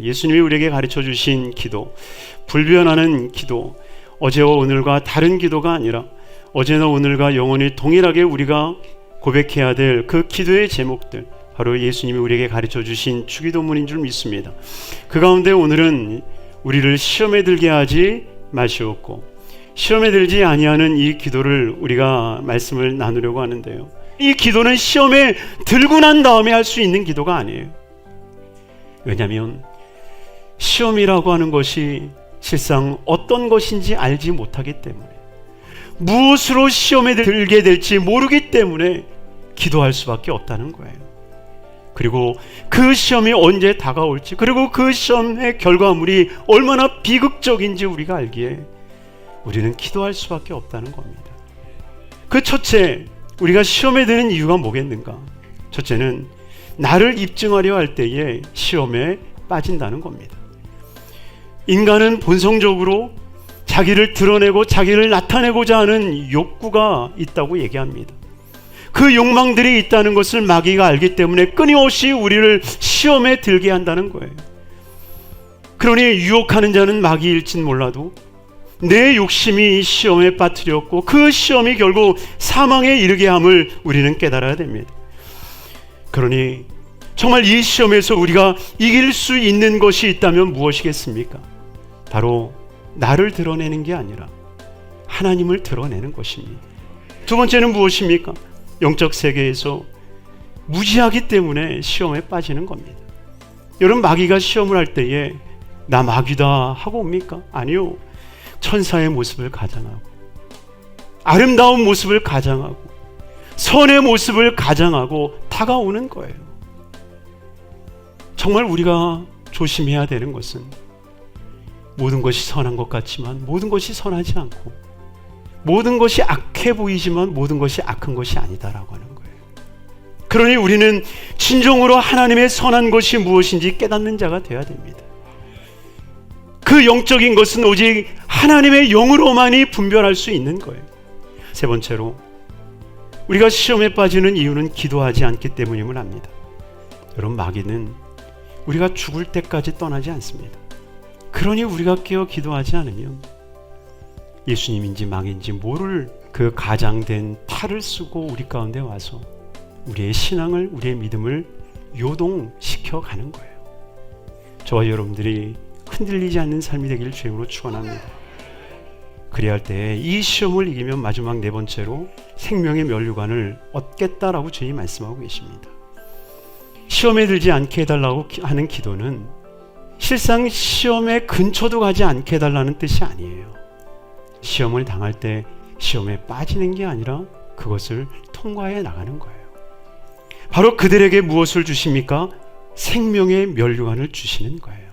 예수님이 우리에게 가르쳐 주신 기도, 불변하는 기도, 어제와 오늘과 다른 기도가 아니라 어제나 오늘과 영원히 동일하게 우리가 고백해야 될 그 기도의 제목들, 바로 예수님이 우리에게 가르쳐 주신 주기도문인 줄 믿습니다. 그 가운데 오늘은 우리를 시험에 들게 하지 마시옵고, 시험에 들지 아니하는 이 기도를 우리가 말씀을 나누려고 하는데요, 이 기도는 시험에 들고 난 다음에 할 수 있는 기도가 아니에요. 왜냐하면 시험이라고 하는 것이 실상 어떤 것인지 알지 못하기 때문에, 무엇으로 시험에 들게 될지 모르기 때문에 기도할 수밖에 없다는 거예요. 그리고 그 시험이 언제 다가올지, 그리고 그 시험의 결과물이 얼마나 비극적인지 우리가 알기에 우리는 기도할 수밖에 없다는 겁니다. 그 첫째, 우리가 시험에 드는 이유가 뭐겠는가? 첫째는 나를 입증하려 할 때에 시험에 빠진다는 겁니다. 인간은 본성적으로 자기를 드러내고 자기를 나타내고자 하는 욕구가 있다고 얘기합니다. 그 욕망들이 있다는 것을 마귀가 알기 때문에 끊임없이 우리를 시험에 들게 한다는 거예요. 그러니 유혹하는 자는 마귀일진 몰라도 내 욕심이 시험에 빠뜨렸고 그 시험이 결국 사망에 이르게 함을 우리는 깨달아야 됩니다. 그러니 정말 이 시험에서 우리가 이길 수 있는 것이 있다면 무엇이겠습니까? 바로 나를 드러내는 게 아니라 하나님을 드러내는 것입니다. 두 번째는 무엇입니까? 영적 세계에서 무지하기 때문에 시험에 빠지는 겁니다. 여러분, 마귀가 시험을 할 때에 나 마귀다 하고 옵니까? 아니요. 천사의 모습을 가장하고, 아름다운 모습을 가장하고, 선의 모습을 가장하고 다가오는 거예요. 정말 우리가 조심해야 되는 것은 모든 것이 선한 것 같지만 모든 것이 선하지 않고, 모든 것이 악해 보이지만 모든 것이 악한 것이 아니다라고 하는 거예요. 그러니 우리는 진정으로 하나님의 선한 것이 무엇인지 깨닫는 자가 되어야 됩니다. 그 영적인 것은 오직 하나님의 영으로만이 분별할 수 있는 거예요. 세 번째로, 우리가 시험에 빠지는 이유는 기도하지 않기 때문임을 압니다. 여러분, 마귀는 우리가 죽을 때까지 떠나지 않습니다. 그러니 우리가 깨어 기도하지 않으면 예수님인지 망인지 모를 그 가장된 탈을 쓰고 우리 가운데 와서 우리의 신앙을, 우리의 믿음을 요동시켜 가는 거예요. 저와 여러분들이 흔들리지 않는 삶이 되기를 주님으로 축원합니다. 그래야 할 때 이 시험을 이기면 마지막 네 번째로 생명의 면류관을 얻겠다라고 주님이 말씀하고 계십니다. 시험에 들지 않게 해달라고 하는 기도는 실상 시험의 근처도 가지 않게 해달라는 뜻이 아니에요. 시험을 당할 때 시험에 빠지는 게 아니라 그것을 통과해 나가는 거예요. 바로 그들에게 무엇을 주십니까? 생명의 면류관을 주시는 거예요.